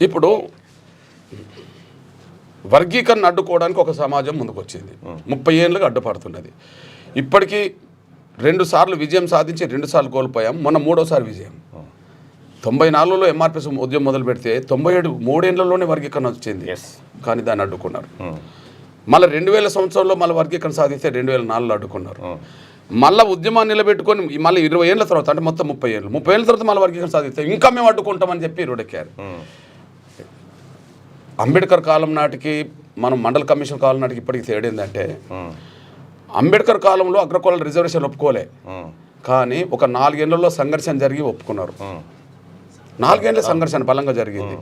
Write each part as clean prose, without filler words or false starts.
ఇప్పుడు వర్గీకరణ అడ్డుకోవడానికి ఒక సమాజం ముందుకు వచ్చింది. 30 ఏళ్ళుగా అడ్డుపడుతున్నది. ఇప్పటికీ 2 సార్లు విజయం సాధించి 2 సార్లు కోల్పోయాం. మొన్న 3వసారి విజయం. 94లో ఎంఆర్పిఎస్ ఉద్యమం మొదలు పెడితే 97 3 ఏళ్లలోనే వర్గీకరణ వచ్చింది. కానీ దాన్ని అడ్డుకున్నారు. మళ్ళీ 2000 సంవత్సరంలో మళ్ళీ వర్గీకరణ సాధిస్తే 2004లో అడ్డుకున్నారు. మళ్ళీ ఉద్యమాన్ని నిలబెట్టుకొని మళ్ళీ 20 ఏళ్ళ తర్వాత అంటే మొత్తం 30 ఏళ్ళు తర్వాత మళ్ళీ వర్గీకరణ సాధిస్తే ఇంకా మేము అడ్డుకుంటామని చెప్పి రోడ్డెక్కారు. అంబేద్కర్ కాలం నాటికి మనం మండల కమిషన్ కాలం నాటికి ఇప్పటికి తేడేందంటే అంబేద్కర్ కాలంలో అగ్రకులాల రిజర్వేషన్ ఒప్పుకోలే, కానీ ఒక 4 ఏళ్లలో సంఘర్షణ జరిగి ఒప్పుకున్నారు. 4 ఏళ్ళ సంఘర్షణ బలంగా జరిగింది.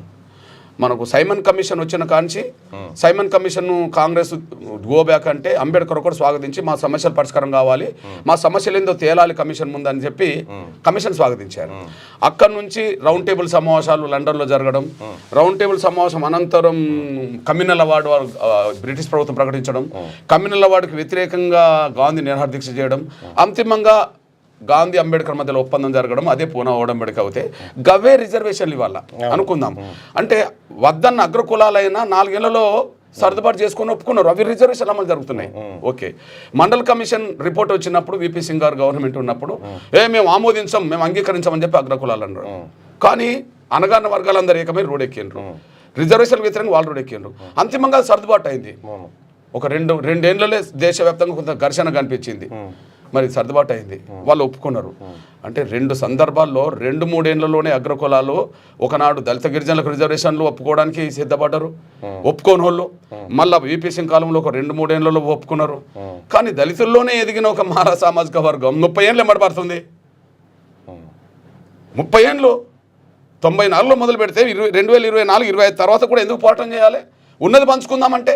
మనకు సైమన్ కమిషన్ వచ్చిన కాంచి Simon commission Congress go back అంటే అంబేద్కర్ ఒకటి స్వాగతించి మా సమస్యలు పరిష్కారం కావాలి, మా సమస్యలు ఏందో తేలాలి కమిషన్ ముందని చెప్పి కమిషన్ స్వాగతించారు. అక్కడి నుంచి రౌండ్ టేబుల్ సమావేశాలు లండన్లో జరగడం, రౌండ్ టేబుల్ సమావేశం అనంతరం కమ్యూనల్ అవార్డు బ్రిటిష్ ప్రభుత్వం ప్రకటించడం, కమ్యూనల్ అవార్డుకి వ్యతిరేకంగా గాంధీ నిరాహార దీక్ష చేయడం, అంతిమంగా గాంధీ అంబేద్కర్ మధ్యలో ఒప్పందం జరగడం, అదే పూనా ఓడంబడిక అవుతే గవే రిజర్వేషన్లు ఇవ్వాల అనుకుందాం. అంటే వద్దన్న అగ్రకులాలైనా 4 ఏళ్లలో సర్దుబాటు చేసుకొని ఒప్పుకున్నారు. అవి రిజర్వేషన్లు అమలు జరుగుతున్నాయి. ఓకే, మండల్ కమిషన్ రిపోర్ట్ వచ్చినప్పుడు విపి సింగ్ గారు గవర్నమెంట్ ఉన్నప్పుడు మేము ఆమోదించాం, మేము అంగీకరించామని చెప్పి అగ్రకులాలు అన్నారు. కానీ అనగారిన వర్గాలందరూ ఏకమై రోడ్డెక్కిండ్రు. రిజర్వేషన్ వ్యతిరేకంగా వాళ్ళు రోడ్డెక్కిండ్రు. అంతిమంగా సర్దుబాటు అయింది. ఒక 2 ఏళ్లలో దేశవ్యాప్తంగా కొంత ఘర్షణ కనిపించింది. మరి సర్దుబాటు అయింది, వాళ్ళు ఒప్పుకున్నారు. అంటే 2 సందర్భాల్లో 2-3 ఏళ్లలోనే అగ్రకులాలు ఒకనాడు దళిత గిరిజనులకు రిజర్వేషన్లు ఒప్పుకోవడానికి సిద్ధపడ్డారు. ఒప్పుకోని వాళ్ళు మళ్ళీ విపి సింగ్ కాలంలో ఒక 2-3 ఏళ్లలో ఒప్పుకున్నారు. కానీ దళితుల్లోనే ఎదిగిన ఒక మారా సామాజిక వర్గం 30 ఏళ్ళు ఎమ్మడబడుతుంది. 30 ఏళ్ళు 94లో మొదలు పెడితే 2024-25 తర్వాత కూడా ఎందుకు పోరాటం చేయాలి? ఉన్నది పంచుకుందామంటే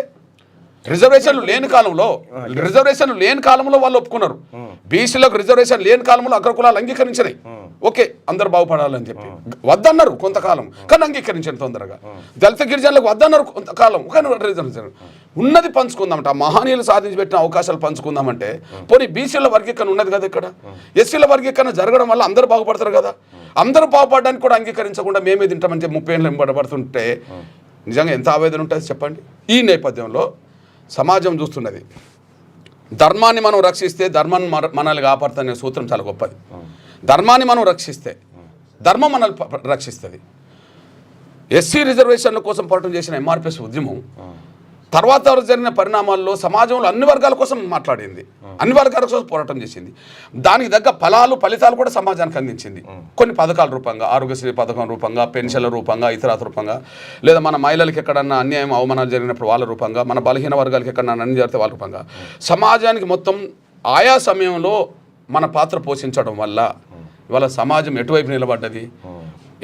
రిజర్వేషన్లు లేని కాలంలో వాళ్ళు ఒప్పుకున్నారు. బీసీలకు రిజర్వేషన్ లేని కాలంలో అగ్రకులాలు అంగీకరించినాయి. ఓకే, అందరు బాగుపడాలని చెప్పి వద్దన్నారు కొంతకాలం, కానీ అంగీకరించారు తొందరగా. దళిత గిరిజనులకు వద్దన్నారు కొంతకాలం, కానీ రిజర్వేషన్ ఉన్నది పంచుకుందామంటే, ఆ మహనీయులు సాధించి పెట్టిన అవకాశాలు పంచుకుందామంటే, పోనీ బీసీల వర్గీకరణ ఉన్నది కదా ఇక్కడ, ఎస్సీల వర్గీకరణ జరగడం వల్ల అందరూ బాగుపడతారు కదా. అందరూ బాగుపడడానికి కూడా అంగీకరించకుండా మేమే తింటామని చెప్పి 30 ఏళ్ళు ఎంబడబడుతుంటే నిజంగా ఎంత ఆవేదన ఉంటుంది చెప్పండి. ఈ నేపథ్యంలో సమాజం చూస్తున్నది, ధర్మాన్ని మనం రక్షిస్తే ధర్మాన్ని మనల్ని కాపాడుతుందనే సూత్రం చాలా గొప్పది. ధర్మాన్ని మనం రక్షిస్తే ధర్మం మనల్ని రక్షిస్తుంది. ఎస్సీ రిజర్వేషన్ల కోసం పోరాటం చేసిన ఎంఆర్పిఎస్ ఉద్యమం తర్వాత జరిగిన పరిణామాల్లో సమాజంలో అన్ని వర్గాల కోసం మాట్లాడింది, అన్ని వర్గాల కోసం పోరాటం చేసింది. దానికి తగ్గ ఫలితాలు కూడా సమాజానికి అందించింది. కొన్ని పథకాల రూపంగా, ఆరోగ్యశ్రీ పథకం రూపంగా, పెన్షన్ల రూపంగా, ఇతర రూపంగా, లేదా మన మహిళలకు ఎక్కడన్నా అన్యాయం అవమానాలు జరిగినప్పుడు వాళ్ళ రూపంగా, మన బలహీన వర్గాలకు ఎక్కడన్నా అన్యాయం జరిగితే వాళ్ళ రూపంగా, సమాజానికి మొత్తం ఆయా సమయంలో మన పాత్ర పోషించడం వల్ల ఇవాళ సమాజం ఎటువైపు నిలబడ్డది.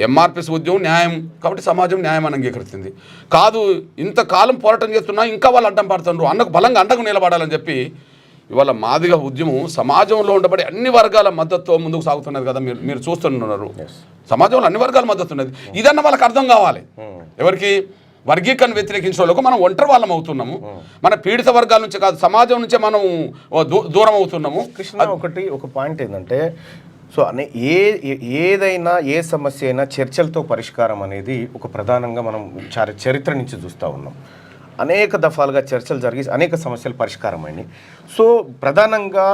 ఎంఆర్పిఎస్ ఉద్యమం న్యాయం కాబట్టి సమాజం న్యాయం అని అంగీకరిస్తుంది. కాదు, ఇంతకాలం పోరాటం చేస్తున్నా ఇంకా వాళ్ళు అడ్డం పడుతున్నారు, అన్నకు బలంగా అండకు నిలబడాలని చెప్పి ఇవాళ మాదిగ ఉద్యమం సమాజంలో ఉండబడి అన్ని వర్గాల మద్దతుతో ముందుకు సాగుతున్నది కదా. మీరు చూస్తున్నారు, సమాజంలో అన్ని వర్గాల మద్దతు ఉన్నది. ఇదన్న వాళ్ళకి అర్థం కావాలి. ఎవరికి? వర్గీకరణ వ్యతిరేకించిన వాళ్ళకు మనం ఒంటరి వాళ్ళం అవుతున్నాము. మన పీడిత వర్గాల నుంచి కాదు, సమాజం నుంచే మనం దూరం అవుతున్నాము. కృష్ణ, ఒక పాయింట్ ఏంటంటే, సో ఏదైనా ఏ సమస్య అయినా చర్చలతో పరిష్కారం అనేది ఒక ప్రధానంగా మనం చరిత్ర నుంచి చూస్తూ ఉన్నాం. అనేక దఫాలుగా చర్చలు జరిగి అనేక సమస్యలు పరిష్కారం అయినాయి. సో ప్రధానంగా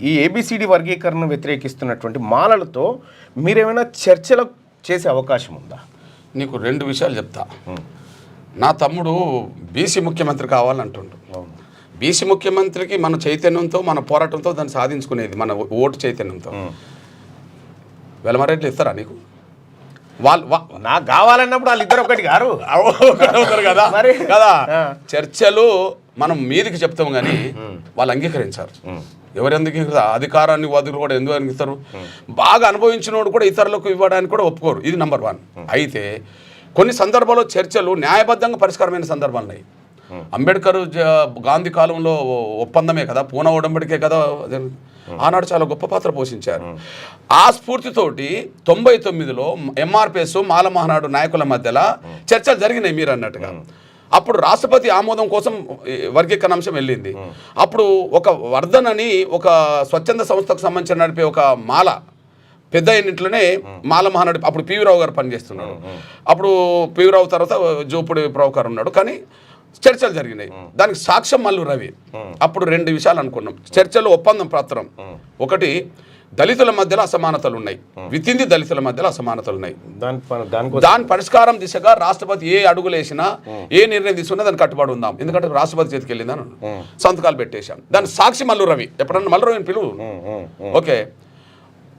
ఈ ఏబిసిడి వర్గీకరణ వ్యతిరేకిస్తున్నటువంటి మాలలతో మీరేమైనా చర్చలు చేసే అవకాశం ఉందా? నీకు 2 విషయాలు చెప్తా. నా తమ్ముడు బీసీ ముఖ్యమంత్రి కావాలంటుండు. బీసీ ముఖ్యమంత్రికి మన చైతన్యంతో, మన పోరాటంతో దాన్ని సాధించుకునేది, మన ఓటు చైతన్యంతో. వెలమరెడ్లు ఇస్తారా నీకు? వాళ్ళు నాకు కావాలన్నప్పుడు వాళ్ళిద్దరు ఒకటి గారు కదా మరి కదా. చర్చలు మనం మీదికి చెప్తాం కానీ వాళ్ళు అంగీకరించారు. ఎవరెందుకు అధికారాన్ని వదులు కూడా ఎందుకు అందిస్తారు? బాగా అనుభవించినోడు కూడా ఇతరులకు ఇవ్వడానికి కూడా ఒప్పుకోరు. ఇది నెంబర్ 1. అయితే కొన్ని సందర్భాల్లో చర్చలు న్యాయబద్ధంగా పరిష్కారమైన సందర్భాలు ఉన్నాయి. అంబేద్కర్ గాంధీ కాలంలో ఒప్పందమే కదా, పూనా ఒడంబడికే కదా, ఆనాడు చాలా గొప్ప పాత్ర పోషించారు. ఆ స్ఫూర్తితోటి 99లో ఎంఆర్పిఎస్ మాల మహానాడు నాయకుల మధ్యలో చర్చలు జరిగినాయి మీరు అన్నట్టుగా. అప్పుడు రాష్ట్రపతి ఆమోదం కోసం వర్గీకరణ అంశం వెళ్ళింది. అప్పుడు ఒక వర్ధన్ అని ఒక స్వచ్ఛంద సంస్థకు సంబంధించిన నడిపే ఒక మాల పెద్ద ఎన్నింట్లోనే మాల మహానాడు అప్పుడు పివి రావు గారు పనిచేస్తున్నాడు. అప్పుడు పివి రావు తర్వాత జోపుడి ప్రభాకర్ ఉన్నాడు. కానీ చర్చలు జరిగినాయి. దానికి సాక్ష్యం మల్లు రవి. అప్పుడు 2 విషయాలు అనుకున్నాం చర్చలో. ఒప్పందం పత్రం ఒకటి, దళితుల మధ్యలో అసమానతలు ఉన్నాయి, వితింది దళితుల మధ్యలో అసమానతలు ఉన్నాయి. దాని పరిష్కారం దిశగా రాష్ట్రపతి ఏ అడుగులు వేసినా ఏ నిర్ణయం తీసుకున్నా దాన్ని కట్టుబడి ఉందాం. ఎందుకంటే రాష్ట్రపతి చేతికి వెళ్ళిందని సంతకాలు పెట్టేశాం. దాని సాక్షి మల్లు రవి. ఎప్పుడన్నా మల్లు రవిని పిలువు. ఓకే,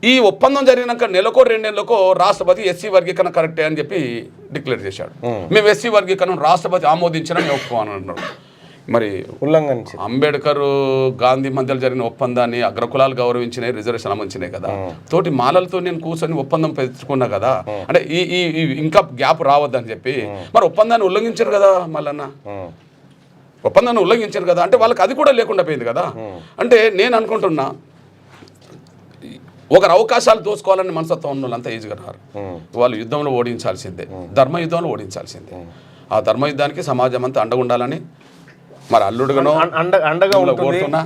ఈ ఒప్పందం జరిగినాక నెలకో 2 నెలలకో రాష్ట్రపతి ఎస్సీ వర్గీకరణ కరెక్టే అని చెప్పి డిక్లేర్ చేశాడు. మేము ఎస్సీ వర్గీకరణ రాష్ట్రపతి ఆమోదించిన మేము ఒప్పుకోమని అన్నాడు. మరి ఉల్లంఘన అంబేద్కర్ గాంధీ మధ్యలో జరిగిన ఒప్పందాన్ని అగ్రకులాలు గౌరవించినాయి, రిజర్వేషన్ అమర్చినాయి కదా. తోటి మాలలతో నేను కూర్చొని ఒప్పందం పెంచుకున్నా కదా, అంటే ఈ ఇంకా గ్యాప్ రావద్దని చెప్పి. మరి ఒప్పందాన్ని ఉల్లంఘించారు కదా మళ్ళన్న, ఒప్పందాన్ని ఉల్లంఘించారు కదా. అంటే వాళ్ళకి అది కూడా లేకుండా పోయింది కదా. అంటే నేను అనుకుంటున్నా ఒకరు అవకాశాలు దోచుకోవాలని మనస్తత్వం ఉన్న వాళ్ళంతా ఈజీగా రారు. వాళ్ళు యుద్ధంలో ఓడించాల్సిందే, ధర్మ యుద్ధంలో ఓడించాల్సిందే. ఆ ధర్మ యుద్ధానికి సమాజం అంతా అండగా ఉండాలని మరి అల్లుడుగానో అండగా ఉంటున్నా,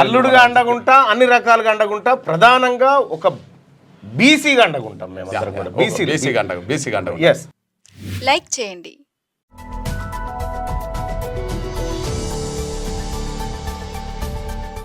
అల్లుడుగా అండగుంటా, అన్ని రకాలుగా అండగుంటా, ప్రధానంగా ఒక బీసీగా అండగుంటాం మేము. బీసీగా అండగా లైక్ చేయండి,